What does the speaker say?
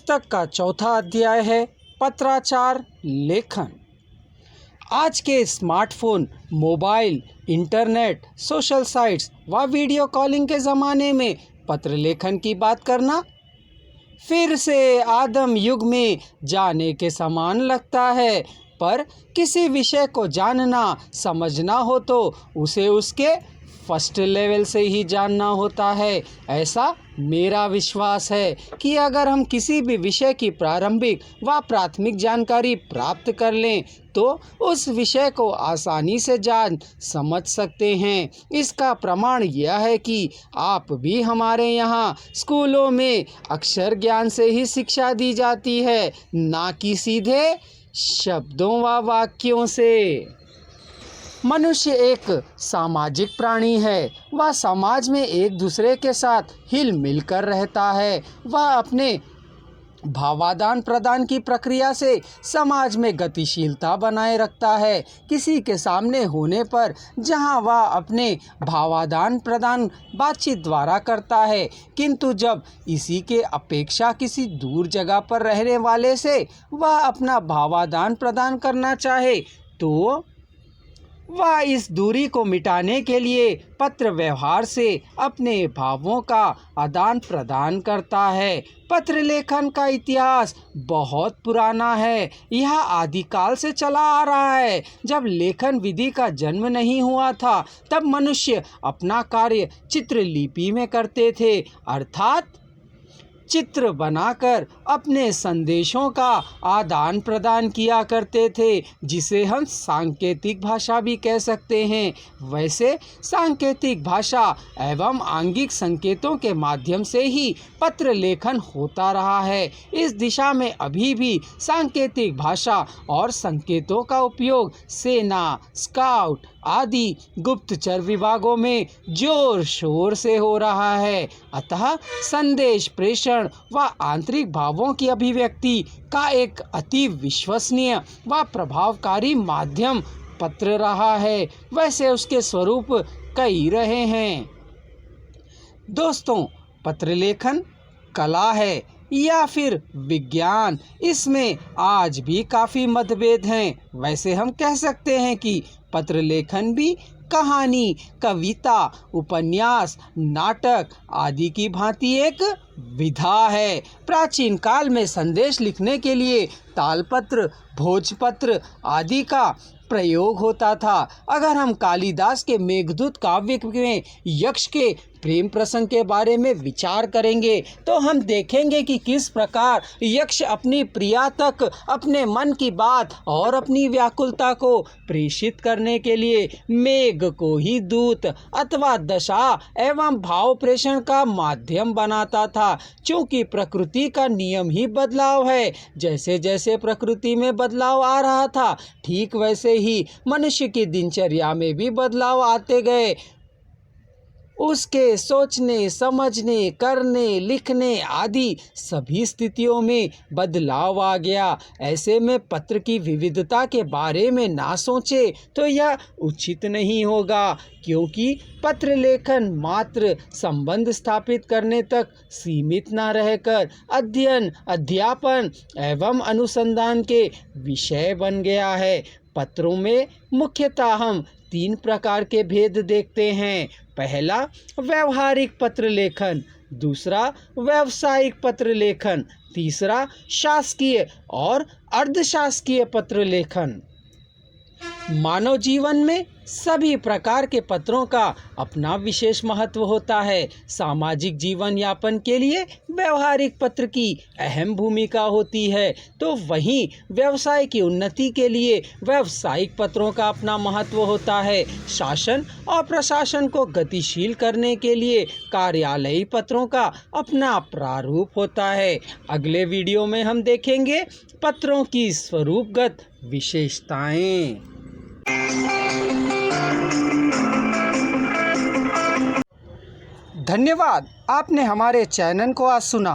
पुस्तक का चौथा अध्याय है पत्राचार लेखन। आज के smartphone, mobile, internet, social sites व वीडियो कॉलिंग के ज़माने में पत्र लेखन की बात करना फिर से आदम युग में जाने के समान लगता है। पर किसी विषय को जानना, समझना हो तो उसे उसके फर्स्ट लेवल से ही जानना होता है। ऐसा मेरा विश्वास है कि अगर हम किसी भी विषय की प्रारंभिक व प्राथमिक जानकारी प्राप्त कर लें तो उस विषय को आसानी से जान समझ सकते हैं। इसका प्रमाण यह है कि आप भी हमारे यहाँ स्कूलों में अक्षर ज्ञान से ही शिक्षा दी जाती है, ना कि सीधे शब्दों व वाक्यों से। मनुष्य एक सामाजिक प्राणी है। वह समाज में एक दूसरे के साथ हिल मिल कर रहता है। वह अपने भावादान प्रदान की प्रक्रिया से समाज में गतिशीलता बनाए रखता है। किसी के सामने होने पर जहां वह अपने भावादान प्रदान बातचीत द्वारा करता है, किंतु जब इसी के अपेक्षा किसी दूर जगह पर रहने वाले से वह अपना भावादान प्रदान करना चाहे तो वह इस दूरी को मिटाने के लिए पत्र व्यवहार से अपने भावों का आदान प्रदान करता है। पत्र लेखन का इतिहास बहुत पुराना है। यह आदिकाल से चला आ रहा है। जब लेखन विधि का जन्म नहीं हुआ था तब मनुष्य अपना कार्य चित्रलिपि में करते थे, अर्थात चित्र बनाकर अपने संदेशों का आदान प्रदान किया करते थे, जिसे हम सांकेतिक भाषा भी कह सकते हैं। वैसे सांकेतिक भाषा एवं आंगिक संकेतों के माध्यम से ही पत्र लेखन होता रहा है। इस दिशा में अभी भी सांकेतिक भाषा और संकेतों का उपयोग सेना, स्काउट आदि गुप्तचर विभागों में जोर शोर से हो रहा है। अतः संदेश प्रेषण व आंतरिक भावों की अभिव्यक्ति का एक अति विश्वसनीय व प्रभावकारी माध्यम पत्र रहा है। वैसे उसके स्वरूप कई रहे हैं। दोस्तों, पत्र लेखन कला है या फिर विज्ञान, इसमें आज भी काफ़ी मतभेद हैं। वैसे हम कह सकते हैं कि पत्र लेखन भी कहानी, कविता, उपन्यास, नाटक आदि की भांति एक विधा है। प्राचीन काल में संदेश लिखने के लिए तालपत्र, भोजपत्र आदि का प्रयोग होता था। अगर हम कालिदास के मेघदूत काव्य में यक्ष के प्रेम प्रसंग के बारे में विचार करेंगे तो हम देखेंगे कि किस प्रकार यक्ष अपनी प्रिया तक अपने मन की बात और अपनी व्याकुलता को प्रेषित करने के लिए मेघ को ही दूत अथवा दशा एवं भाव प्रेषण का माध्यम बनाता था। चूँकि प्रकृति का नियम ही बदलाव है, जैसे जैसे प्रकृति में बदलाव आ रहा था ठीक वैसे ही मनुष्य की दिनचर्या में भी बदलाव आते गए। उसके सोचने, समझने, करने, लिखने आदि सभी स्थितियों में बदलाव आ गया। ऐसे में पत्र की विविधता के बारे में ना सोचे तो यह उचित नहीं होगा, क्योंकि पत्र लेखन मात्र संबंध स्थापित करने तक सीमित न रहकर अध्ययन, अध्यापन एवं अनुसंधान के विषय बन गया है। पत्रों में मुख्यतः हम 3 प्रकार के भेद देखते हैं। पहला, व्यवहारिक पत्र लेखन, दूसरा व्यावसायिक पत्र लेखन, तीसरा शासकीय और अर्धशासकीय पत्र लेखन। मानव जीवन में सभी प्रकार के पत्रों का अपना विशेष महत्व होता है। सामाजिक जीवन यापन के लिए व्यवहारिक पत्र की अहम भूमिका होती है, तो वहीं व्यवसाय की उन्नति के लिए व्यावसायिक पत्रों का अपना महत्व होता है। शासन और प्रशासन को गतिशील करने के लिए कार्यालयी पत्रों का अपना प्रारूप होता है। अगले वीडियो में हम देखेंगे पत्रों की स्वरूपगत विशेषताएं। धन्यवाद, आपने हमारे चैनल को आज सुना।